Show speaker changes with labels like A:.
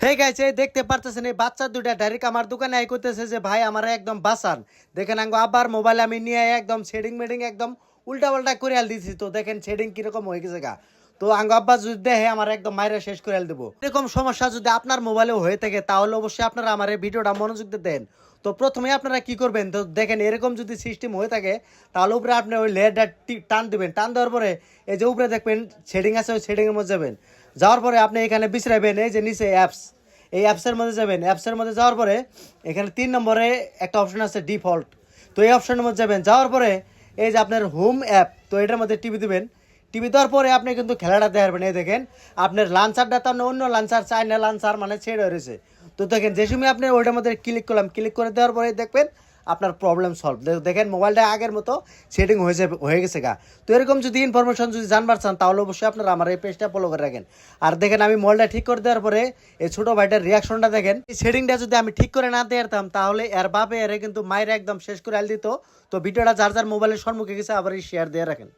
A: হে গাইছে দেখতে পারতেছেন এই বাচ্চা দুটা ডাইরেক্ট আমার দোকানে আই করতেছে যে ভাই আমার একদম বাঁচান। দেখেন আঙ্গো আবার মোবাইল আমি নিয়ে একদম শেডিং মেডিং একদম উল্টা পাল্টা করে আল দিছি। তো দেখেন শেডিং কিরকম হয়ে গেছে গা। তো আঙ্গো আব্বা যদি দেখে আমার একদম মাইরা শেষ করে আল দেবো। এরকম সমস্যা যদি আপনার মোবাইলেও হয়ে থাকে তাহলে অবশ্যই আপনারা আমার এই ভিডিওটা মনোযোগ দিয়ে দেন। তো প্রথমে আপনারা কি করবেন, তো দেখেন এরকম যদি সিস্টেম হয়ে থাকে তাহলে উপরে আপনি ওই লেয়ারটা টান দিবেন। টান দেওয়ার পরে এই যে উপরে দেখবেন শেডিং আছে, ওই শেডিংয়ের মধ্যে যাবেন। যাওয়ার পরে আপনি এখানে বিশ্রাইবেন, এই যে নিচে অ্যাপস, এই অ্যাপসের মধ্যে যাবেন। অ্যাপসের মধ্যে যাওয়ার পরে এখানে 3 নম্বরে একটা অপশন আছে ডিফল্ট। তো এই অপশনের মধ্যে যাবেন। যাওয়ার পরে এই যে আপনার হোম অ্যাপ, তো এটার মধ্যে টিভি দিবেন। টিভি দেওয়ার পরে আপনি কিন্তু খেলাটা দেখাবেন। এই দেখেন আপনার লাঞ্চারটা তো আপনি অন্য লাঞ্চার চাই না, লাঞ্চার মানে ছেড়ে রয়েছে। তো দেখেন যে সময় আপনি ওইটার মধ্যে ক্লিক করলাম, ক্লিক করে দেওয়ার পরে দেখবেন আপনার প্রবলেম সলভ। দেখেন মোবাইলটা আগের মতো সেটিং হয়ে গেছে গা। তো এরকম যদি ইনফরমেশন যদি জানবার চান তাহলে অবশ্যই আপনারা আমার এই পেজটা ফলো করে রাখেন। আর দেখেন আমি মোবাইলটা ঠিক করে দেওয়ার পরে এই ছোটো ভাইটার রিয়াকশনটা দেখেন। এই সেটিংটা যদি আমি ঠিক করে না দিতাম তাহলে এর বাপে এর কিন্তু মায়ের একদম শেষ করে আল দিত। তো ভিডিওটা যার যার মোবাইলের সম্মুখে গেছে আবার শেয়ার দিয়ে রাখেন।